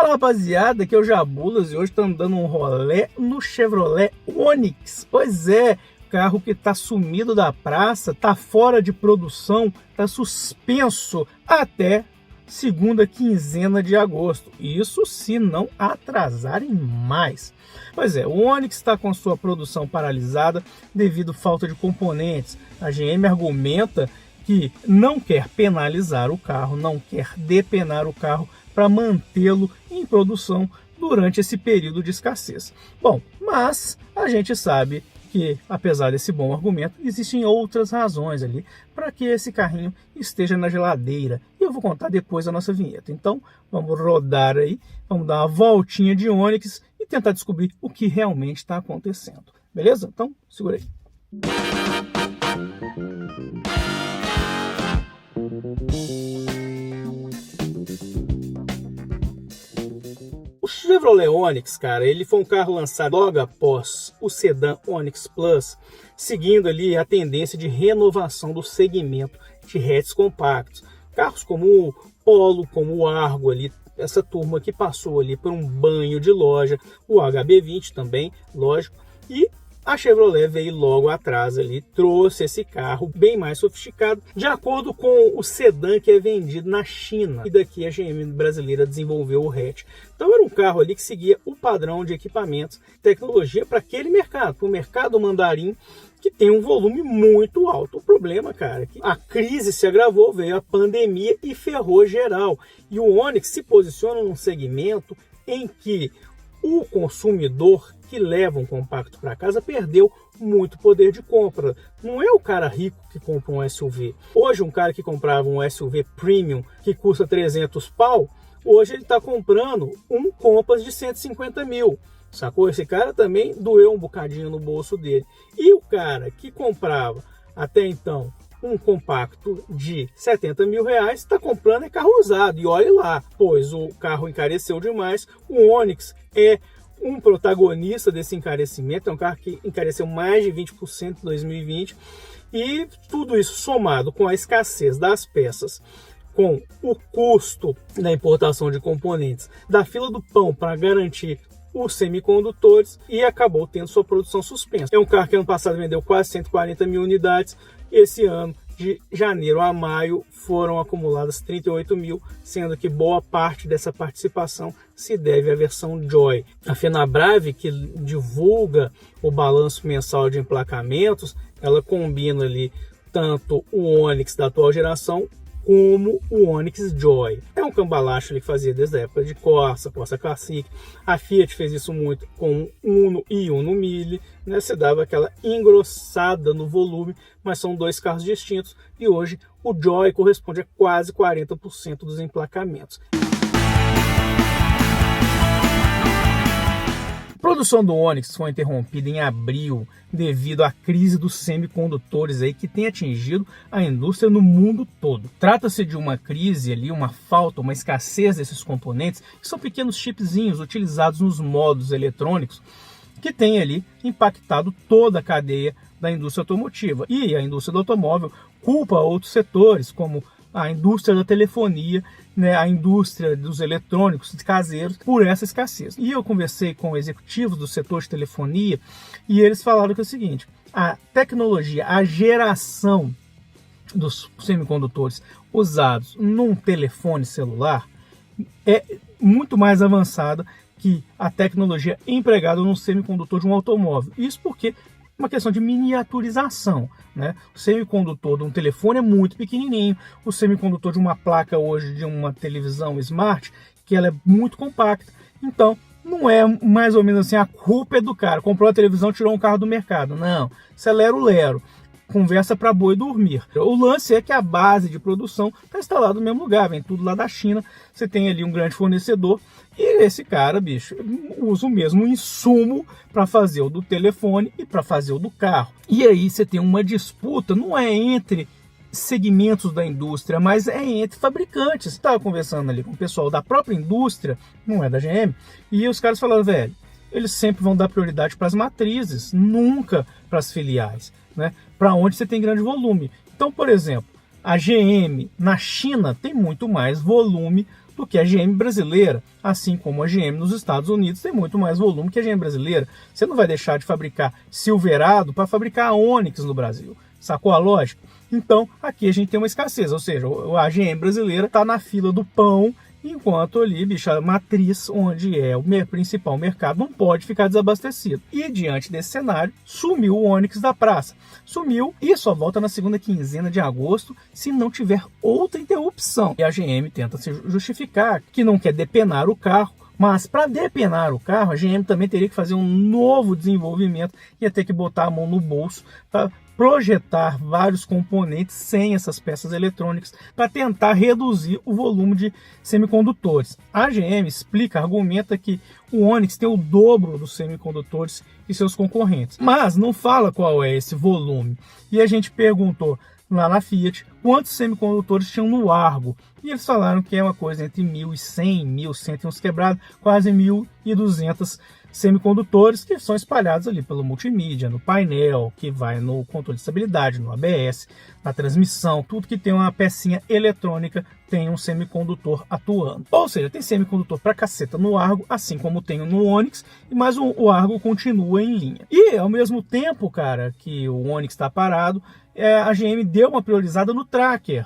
Fala, rapaziada, aqui é o Jabulas e hoje estamos dando um rolê no Chevrolet Onix. Pois é, carro que está sumido da praça, está fora de produção, está suspenso até segunda quinzena de agosto. Isso se não atrasarem mais. Pois é, o Onix está com sua produção paralisada devido à falta de componentes. A GM argumenta que não quer penalizar o carro, não quer depenar o carro para mantê-lo em produção durante esse período de escassez. Bom, mas a gente sabe que, apesar desse bom argumento, existem outras razões ali para que esse carrinho esteja na geladeira. E eu vou contar depois da nossa vinheta. Então, vamos rodar aí, vamos dar uma voltinha de Onix e tentar descobrir o que realmente está acontecendo. Beleza? Então, segura aí. O Chevrolet Onix, cara, ele foi um carro lançado logo após o sedã Onix Plus, seguindo ali a tendência de renovação do segmento de hatches compactos. Carros como o Polo, como o Argo ali, essa turma que passou ali por um banho de loja, o HB20 também, lógico, e a Chevrolet veio logo atrás ali, trouxe esse carro bem mais sofisticado, de acordo com o sedã que é vendido na China. E daqui a GM brasileira desenvolveu o hatch. Então era um carro ali que seguia o padrão de equipamentos, tecnologia para aquele mercado, para o mercado mandarim, que tem um volume muito alto. O problema, cara, é que a crise se agravou, veio a pandemia e ferrou geral. E o Onix se posiciona num segmento em que o consumidor que leva um compacto para casa perdeu muito poder de compra. Não é o cara rico que compra um SUV. Hoje um cara que comprava um SUV premium que custa 300 pau, hoje ele está comprando um Compass de 150 mil. Sacou? Esse cara também doeu um bocadinho no bolso dele. E o cara que comprava até então um compacto de 70 mil reais está comprando carro usado. E olhe lá, pois o carro encareceu demais. O Onix é um protagonista desse encarecimento, é um carro que encareceu mais de 20% em 2020, e tudo isso somado com a escassez das peças, com o custo da importação de componentes, da fila do pão para garantir os semicondutores, e acabou tendo sua produção suspensa. É um carro que ano passado vendeu quase 140 mil unidades, esse ano, de janeiro a maio, foram acumuladas 38 mil, sendo que boa parte dessa participação se deve à versão Joy. A Fenabrave, que divulga o balanço mensal de emplacamentos, ela combina ali tanto o Onix da atual geração como o Onix Joy. É um cambalacho que fazia desde a época de Corsa Classic. A Fiat fez isso muito com o Uno e Uno Mille, né? Você dava aquela engrossada no volume, mas são dois carros distintos, e hoje o Joy corresponde a quase 40% dos emplacamentos. A produção do Onix foi interrompida em abril devido à crise dos semicondutores aí que tem atingido a indústria no mundo todo. Trata-se de uma crise ali, uma falta, uma escassez desses componentes, que são pequenos chipzinhos utilizados nos modos eletrônicos, que tem ali impactado toda a cadeia da indústria automotiva. E a indústria do automóvel culpa outros setores, como a indústria da telefonia, né, a indústria dos eletrônicos caseiros, por essa escassez. E eu conversei com executivos do setor de telefonia e eles falaram que é o seguinte: a tecnologia, a geração dos semicondutores usados num telefone celular é muito mais avançada que a tecnologia empregada num semicondutor de um automóvel. Isso porque uma questão de miniaturização, né? O semicondutor de um telefone é muito pequenininho, o semicondutor de uma placa hoje de uma televisão smart, que ela é muito compacta. Então, não é mais ou menos assim, a culpa é do cara, comprou a televisão, tirou um carro do mercado. Não, isso é lero-lero. Conversa para boi dormir. O lance é que a base de produção está instalada no mesmo lugar, vem tudo lá da China, você tem ali um grande fornecedor, e esse cara, bicho, usa o mesmo insumo para fazer o do telefone e para fazer o do carro. E aí você tem uma disputa, não é entre segmentos da indústria, mas é entre fabricantes. Estava conversando ali com o pessoal da própria indústria, não é da GM, e os caras falaram, velho, eles sempre vão dar prioridade para as matrizes, nunca para as filiais, né? Para onde você tem grande volume. Então, por exemplo, a GM na China tem muito mais volume do que a GM brasileira, assim como a GM nos Estados Unidos tem muito mais volume que a GM brasileira. Você não vai deixar de fabricar Silverado para fabricar a Onix no Brasil. Sacou a lógica? Então, aqui a gente tem uma escassez, ou seja, a GM brasileira está na fila do pão, enquanto ali, bicho, a matriz, onde é o principal mercado, não pode ficar desabastecido. E diante desse cenário, sumiu o Onix da praça. Sumiu e só volta na segunda quinzena de agosto, se não tiver outra interrupção. E a GM tenta se justificar que não quer depenar o carro, mas para depenar o carro, a GM também teria que fazer um novo desenvolvimento, ia ter que botar a mão no bolso para projetar vários componentes sem essas peças eletrônicas para tentar reduzir o volume de semicondutores. A GM explica, argumenta que o Onix tem o dobro dos semicondutores que seus concorrentes, mas não fala qual é esse volume. E a gente perguntou lá na Fiat quantos semicondutores tinham no Argo, e eles falaram que é uma coisa entre 1.100, 1.100 e uns quebrados, quase 1.200 semicondutores que são espalhados ali pelo multimídia, no painel, que vai no controle de estabilidade, no ABS, na transmissão, tudo que tem uma pecinha eletrônica tem um semicondutor atuando. Ou seja, tem semicondutor pra caceta no Argo, assim como tem no Onix, mas o Argo continua em linha. E ao mesmo tempo, cara, que o Onix está parado, a GM deu uma priorizada no Tracker,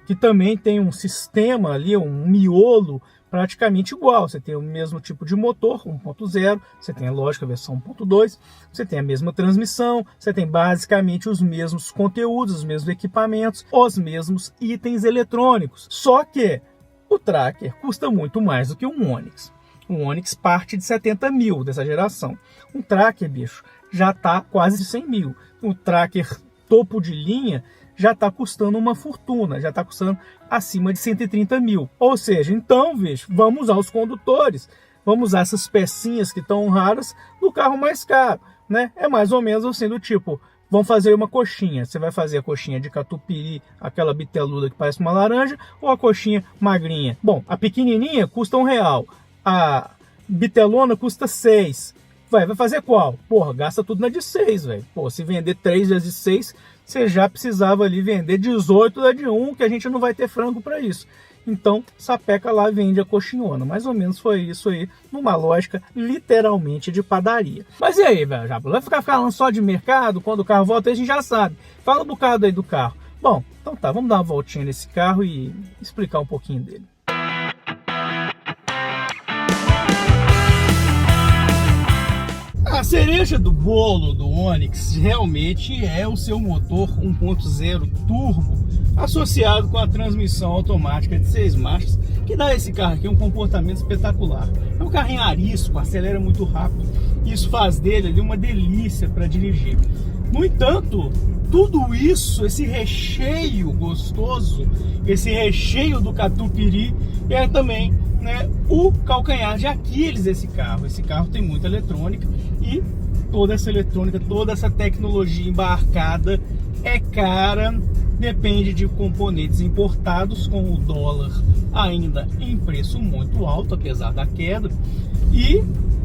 que também tem um sistema ali, um miolo praticamente igual. Você tem o mesmo tipo de motor, 1.0, você tem a lógica versão 1.2, você tem a mesma transmissão, você tem basicamente os mesmos conteúdos, os mesmos equipamentos, os mesmos itens eletrônicos. Só que o Tracker custa muito mais do que um Onix. O Onix parte de 70 mil dessa geração. Um Tracker, bicho, já está quase 100 mil. O Tracker topo de linha já está custando uma fortuna, já está custando acima de 130 mil. Ou seja, então, bicho, vamos usar os condutores, vamos usar essas pecinhas que estão raras no carro mais caro, né? É mais ou menos assim do tipo, vamos fazer uma coxinha. Você vai fazer a coxinha de catupiry, aquela biteluda que parece uma laranja, ou a coxinha magrinha? Bom, a pequenininha custa R$1, a bitelona custa 6. Vai fazer qual? Porra, gasta tudo na de 6, velho. Pô, se vender 3 vezes 6, você já precisava ali vender 18 da de 1, que a gente não vai ter frango para isso. Então, sapeca lá e vende a coxinhona. Mais ou menos foi isso aí, numa lógica literalmente de padaria. Mas e aí, velho? Já vai ficar falando só de mercado? Quando o carro volta, a gente já sabe. Fala um bocado aí do carro. Bom, então tá, vamos dar uma voltinha nesse carro e explicar um pouquinho dele. A cereja do bolo do Onix realmente é o seu motor 1.0 turbo associado com a transmissão automática de 6 marchas, que dá a esse carro aqui um comportamento espetacular. É um carrinho arisco, acelera muito rápido, isso faz dele ali uma delícia para dirigir. No entanto, tudo isso, esse recheio gostoso, esse recheio do catupiry é também, né, o calcanhar de Aquiles desse carro. Esse carro tem muita eletrônica e toda essa eletrônica, toda essa tecnologia embarcada é cara, depende de componentes importados, com o dólar ainda em preço muito alto, apesar da queda, e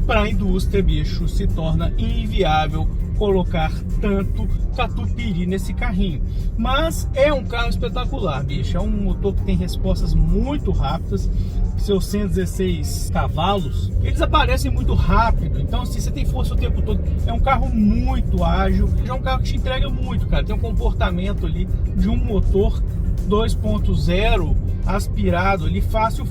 para a indústria, bicho, se torna inviável colocar tanto catupiry nesse carrinho. Mas é um carro espetacular, bicho. É um motor que tem respostas muito rápidas. Seus 116 cavalos, eles aparecem muito rápido. Então, assim, você tem força o tempo todo. É um carro muito ágil. É um carro que te entrega muito, cara. Tem um comportamento ali de um motor 2.0 aspirado ali, fácil,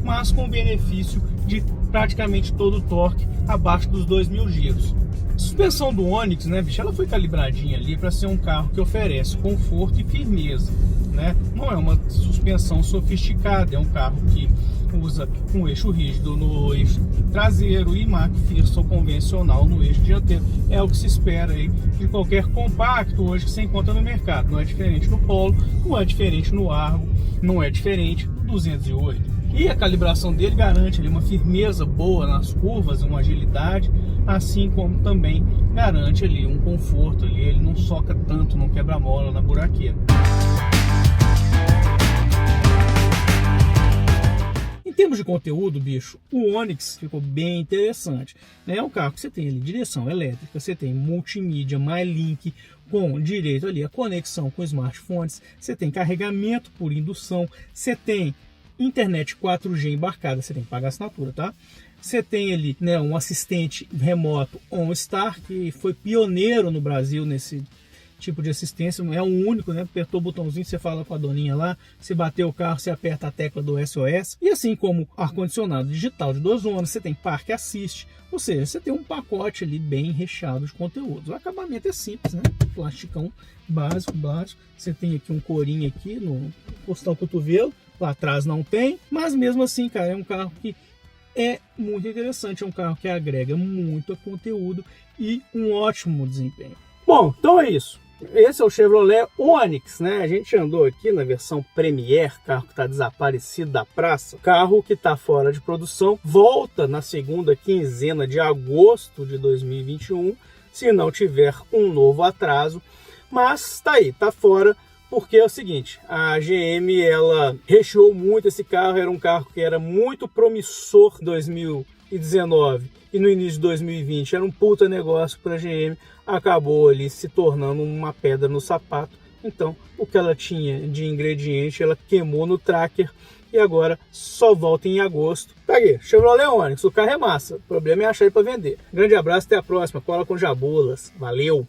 mas com benefício de praticamente todo o torque abaixo dos 2.000 giros. A suspensão do Onix, né, bicho, ela foi calibradinha ali para ser um carro que oferece conforto e firmeza, né? Não é uma suspensão sofisticada, é um carro que usa um eixo rígido no eixo traseiro e McPherson convencional no eixo dianteiro. É o que se espera aí de qualquer compacto hoje que você encontra no mercado. Não é diferente no Polo, não é diferente no Argo, não é diferente no 208. E a calibração dele garante ali uma firmeza boa nas curvas, uma agilidade, assim como também garante ali um conforto ali, ele não soca tanto, não quebra mola na buraqueira. Em termos de conteúdo, bicho, o Onix ficou bem interessante, né? É um carro que você tem ali direção elétrica, você tem multimídia, MyLink, com direito ali a conexão com smartphones, você tem carregamento por indução, você tem internet 4G embarcada, você tem que pagar assinatura, tá? Você tem ali, né, um assistente remoto OnStar, que foi pioneiro no Brasil nesse tipo de assistência, é o único, né? Apertou o botãozinho, você fala com a doninha lá, se bater o carro, você aperta a tecla do SOS. E assim como ar-condicionado digital de 2 zonas, você tem Park Assist, ou seja, você tem um pacote ali bem recheado de conteúdos. O acabamento é simples, né? Plasticão básico. Você tem aqui um corinho aqui no encostar o cotovelo, lá atrás não tem, mas mesmo assim, cara, é um carro que é muito interessante, é um carro que agrega muito conteúdo e um ótimo desempenho. Bom, então é isso. Esse é o Chevrolet Onix, né? A gente andou aqui na versão Premier, carro que está desaparecido da praça, carro que está fora de produção, volta na segunda quinzena de agosto de 2021, se não tiver um novo atraso, mas tá aí, tá fora, porque é o seguinte, a GM, ela recheou muito esse carro, era um carro que era muito promissor em 2019 e no início de 2020, era um puta negócio para a GM, acabou ali se tornando uma pedra no sapato. Então, o que ela tinha de ingrediente, ela queimou no tracker e agora só volta em agosto. Tá aí, Chevrolet Onix, o carro é massa, o problema é achar ele para vender. Grande abraço, até a próxima, cola com jabulas, valeu!